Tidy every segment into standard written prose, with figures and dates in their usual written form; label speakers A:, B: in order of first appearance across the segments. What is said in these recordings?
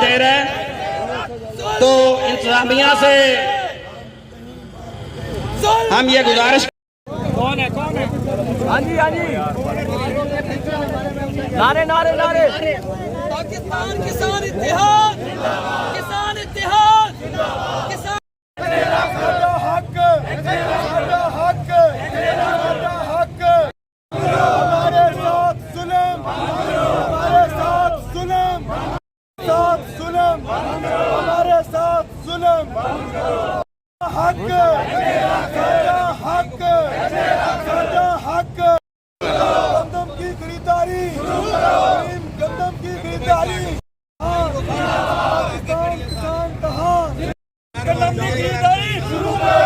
A: दे रहे हैं तो इंतजामिया से हम ये गुजारिश।
B: कौन है? हाँ जी नारे
C: पाकिस्तान किसान इत्तेहाद, किसान इत्तेहाद, किसान
D: हक हमारे साथ जुल्म, हमारे साथ जुल्म, हमारे साथ जुल्म, हक गंदम की खरीदारी, गंदम की खरीदारी, किसान कहाँ, गंदम की खरीदारी शुरू कर।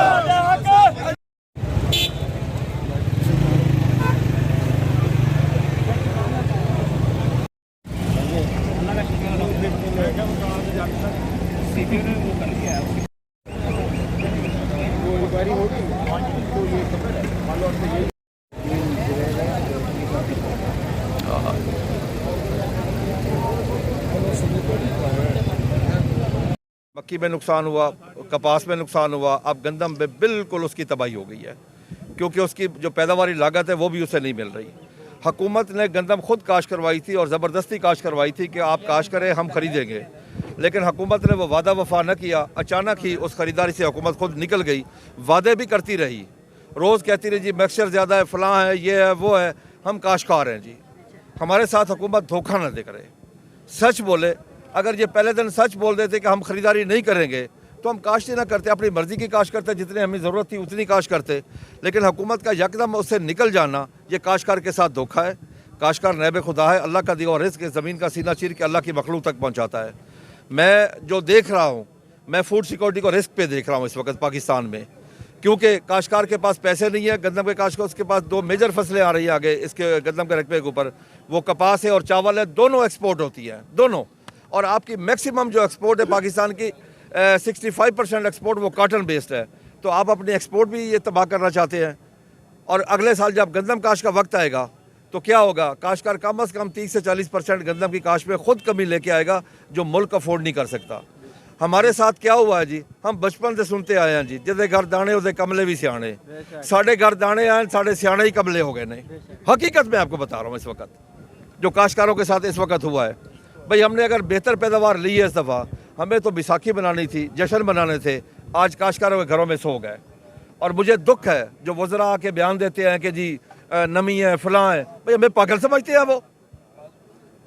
E: मक्की में नुकसान हुआ, कपास में नुकसान हुआ, अब गंदम में बिल्कुल उसकी तबाही हो गई है, क्योंकि उसकी जो पैदावारी लागत है वो भी उसे नहीं मिल रही। हुकूमत ने गंदम खुद काश्त करवाई थी और ज़बरदस्ती काश्त करवाई थी कि आप काश्त करें हम ख़रीदेंगे, लेकिन हुकूमत ने वो वादा वफा न किया। अचानक ही उस ख़रीदारी से हुकूमत खुद निकल गई। वादे भी करती रही, रोज़ कहती रही जी मिक्सचर ज़्यादा है, फ़लाँ है, ये है, वो है, हम काश्तकार हैं जी। हमारे साथ हुकूमत धोखा न दे करे, सच बोले। अगर ये पहले दिन सच बोल देते कि हम ख़रीदारी नहीं करेंगे तो हम काश्त ही ना करते, अपनी मर्ज़ी की काश्त करते, जितनी हमें ज़रूरत थी उतनी काश्त करते। लेकिन हुकूमत का यकदम उससे निकल जाना ये काश्तकार के साथ धोखा है। काश्तकार नैब खुदा है, अल्लाह का दिया हुआ रिज़्क़ ज़मीन का सीना चीर के अल्लाह की मखलूक तक पहुँचाता है। मैं जो देख रहा हूँ, मैं फूड सिक्योरिटी को रिस्क पे देख रहा हूँ इस वक्त पाकिस्तान में, क्योंकि काश्तकार के पास पैसे नहीं है। गंदम के काश्त को उसके पास दो मेजर फसलें आ रही हैं आगे इसके गंदम के रकबे के ऊपर, वो कपास है और चावल है, दोनों एक्सपोर्ट होती हैं, दोनों। और आपकी मैक्सिमम जो एक्सपोर्ट है पाकिस्तान की 65% एक्सपोर्ट वो कॉटन बेस्ड है। तो आप अपनी एक्सपोर्ट भी ये तबाह करना चाहते हैं। और अगले साल जब गंदम काश्त का वक्त आएगा तो क्या होगा, काश्तकार कम अज़ कम 30 से 40% गंदम की काश्त में खुद कमी लेके आएगा जो मुल्क अफोर्ड नहीं कर सकता। हमारे साथ क्या हुआ है जी, हम बचपन से सुनते आए हैं जी, जिदे घर दाने उदे कमले भी सियाने। साढ़े घर दाने आए, साढ़े सियाने ही कमले हो गए नहीं। हकीकत में आपको बता रहा हूँ इस वक्त जो काश्तकारों के साथ इस वक्त हुआ है। भाई हमने अगर बेहतर पैदावार ली है इस दफ़ा, हमें तो बैसाखी बनानी थी, जश्न मनाने थे, आज काश्तकारों के घरों में सो गए। और मुझे दुख है जो वज़रा आके बयान देते हैं कि जी नमी है, फलां है। भाई हमें पागल समझते हैं वो।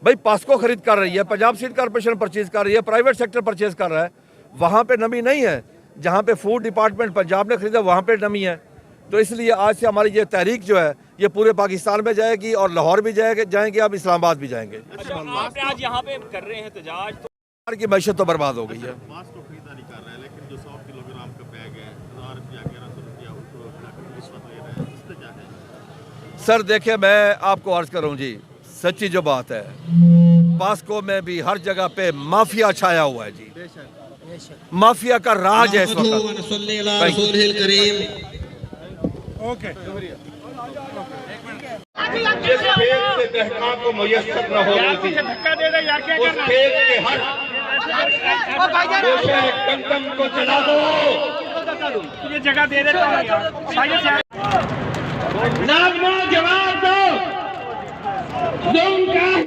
E: भाई पास्को खरीद कर रही है, पंजाब सीड कॉर्पोरेशन परचेज़ कर रही है, प्राइवेट सेक्टर परचेज़ कर रहा है, वहाँ पे नमी नहीं है। जहाँ पे फूड डिपार्टमेंट पंजाब ने खरीदा वहाँ पे नमी है। तो इसलिए आज से हमारी ये तहरीक जो है ये पूरे पाकिस्तान में जाएगी और लाहौर भी जाएंगे, अब इस्लामाबाद भी जाएंगे।
B: आप आज यहाँ पे कर रहे हैं एहतजाज, तो
E: की मैशत तो बर्बाद हो गई है।
F: खरीदारी कर रहा है, लेकिन जो 100 किलोग्राम का बैग है 1000 रुपया 1100 रुपया उसको रिश्वत ले रहे हैं, इस पे क्या है?
E: सर देखिए, मैं आपको अर्ज करूँ जी, सच्ची जो बात है, पास्को में भी हर जगह पे माफिया छाया हुआ है जी। माफिया का राज है इस वक्त। जिस खेत से दहका को मुयस्सर न हो रही थी, उस खेत के हर गंदम को चला दो।
B: ये जगह दे देता हूँ यार।
A: जवाब दो,